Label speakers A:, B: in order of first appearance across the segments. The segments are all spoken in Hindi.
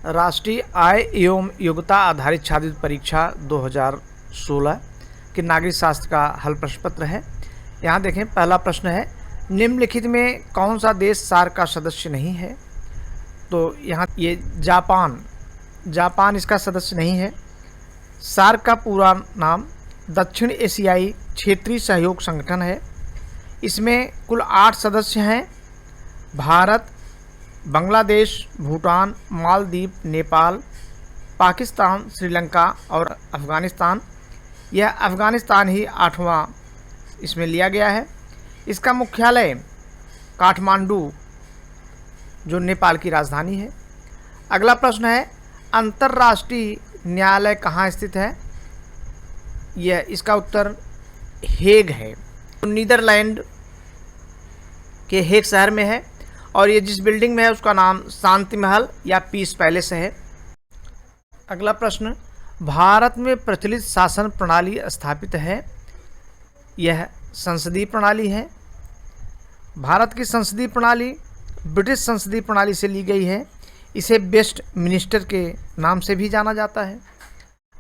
A: राष्ट्रीय आय एवं योग्यता आधारित छात्रवृत्ति परीक्षा 2016 के नागरिक शास्त्र का हल प्रश्न पत्र है। यहाँ देखें, पहला प्रश्न है, निम्नलिखित में कौन सा देश सार्क का सदस्य नहीं है? तो यहाँ ये जापान इसका सदस्य नहीं है। सार्क का पूरा नाम दक्षिण एशियाई क्षेत्रीय सहयोग संगठन है। इसमें कुल 8 सदस्य हैं। भारत, बांग्लादेश, भूटान, मालदीव, नेपाल, पाकिस्तान, श्रीलंका और अफ़गानिस्तान। यह अफ़गानिस्तान ही 8वां इसमें लिया गया है। इसका मुख्यालय काठमांडू, जो नेपाल की राजधानी है। अगला प्रश्न है, अंतर्राष्ट्रीय न्यायालय कहाँ स्थित है? इसका उत्तर हेग है। नीदरलैंड के हेग शहर में है और ये जिस बिल्डिंग में है उसका नाम शांति महल या पीस पैलेस है। अगला प्रश्न, भारत में प्रचलित शासन प्रणाली स्थापित है? यह संसदीय प्रणाली है। भारत की संसदीय प्रणाली ब्रिटिश संसदीय प्रणाली से ली गई है। इसे वेस्ट मिनिस्टर के नाम से भी जाना जाता है।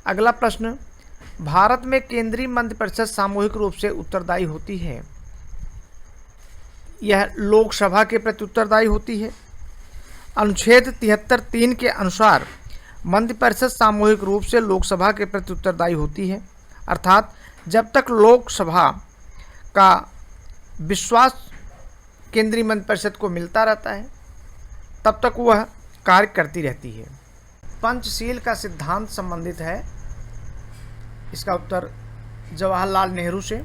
A: अगला प्रश्न, भारत में केंद्रीय मंत्रिपरिषद सामूहिक रूप से उत्तरदायी होती है? यह लोकसभा के प्रति उत्तरदायी होती है। अनुच्छेद 73(3) के अनुसार मंत्रिपरिषद सामूहिक रूप से लोकसभा के प्रति उत्तरदायी होती है, अर्थात जब तक लोकसभा का विश्वास केंद्रीय मंत्रिपरिषद को मिलता रहता है तब तक वह कार्य करती रहती है। पंचशील का सिद्धांत संबंधित है। इसका उत्तर जवाहरलाल नेहरू से।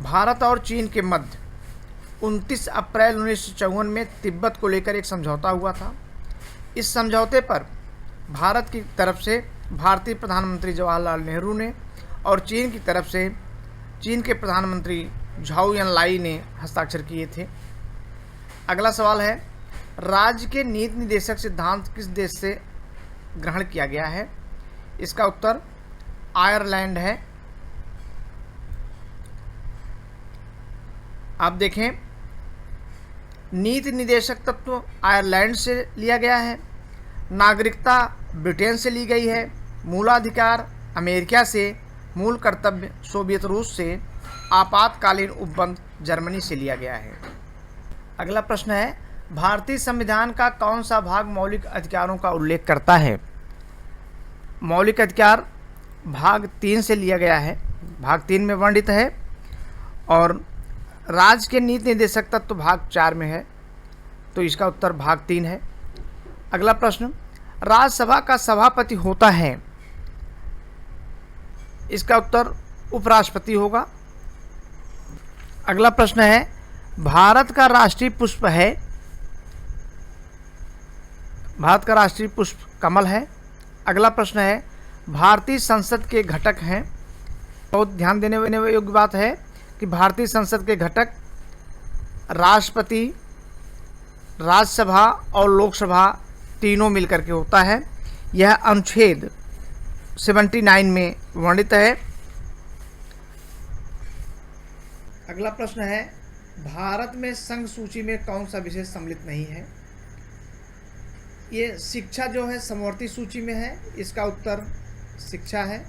A: भारत और चीन के मध्य 29 अप्रैल 1954 में तिब्बत को लेकर एक समझौता हुआ था। इस समझौते पर भारत की तरफ से भारतीय प्रधानमंत्री जवाहरलाल नेहरू ने और चीन की तरफ से चीन के प्रधानमंत्री झाओ एनलाई ने हस्ताक्षर किए थे। अगला सवाल है, राज्य के नीति निदेशक सिद्धांत किस देश से ग्रहण किया गया है? इसका उत्तर आयरलैंड है। आप देखें, नीति निदेशक तत्व आयरलैंड से लिया गया है, नागरिकता ब्रिटेन से ली गई है, मूलाधिकार अमेरिका से, मूल कर्तव्य सोवियत रूस से, आपातकालीन उपबंध जर्मनी से लिया गया है। अगला प्रश्न है, भारतीय संविधान का कौन सा भाग मौलिक अधिकारों का उल्लेख करता है? मौलिक अधिकार भाग 3 से लिया गया है। भाग 3 में वर्णित है और राज्य के नीति निदेशक तत्व भाग 4 में है, तो इसका उत्तर भाग 3 है। अगला प्रश्न, राज्यसभा का सभापति होता है? इसका उत्तर उपराष्ट्रपति होगा। अगला प्रश्न है, भारत का राष्ट्रीय पुष्प है? भारत का राष्ट्रीय पुष्प कमल है। अगला प्रश्न है, भारतीय संसद के घटक हैं? बहुत ध्यान देने योग्य बात है कि भारतीय संसद के घटक राष्ट्रपति, राज्यसभा और लोकसभा तीनों मिलकर के होता है। यह अनुच्छेद 79 में वर्णित है। अगला प्रश्न है, भारत में संघ सूची में कौन सा विषय सम्मिलित नहीं है? ये शिक्षा जो है समवर्ती सूची में है, इसका उत्तर शिक्षा है,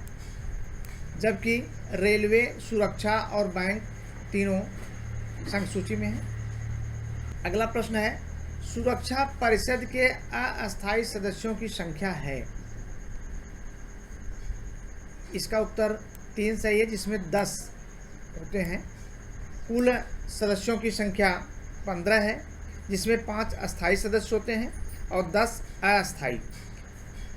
A: जबकि रेलवे, सुरक्षा और बैंक तीनों संघ सूची में है। अगला प्रश्न है, सुरक्षा परिषद के अस्थायी सदस्यों की संख्या है? इसका उत्तर 3 सही है, जिसमें 10 होते हैं। कुल सदस्यों की संख्या 15 है, जिसमें 5 अस्थायी सदस्य होते हैं और 10 अस्थायी।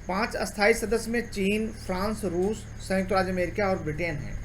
A: 5 अस्थायी सदस्य में चीन, फ्रांस, रूस, संयुक्त राज्य अमेरिका और ब्रिटेन है।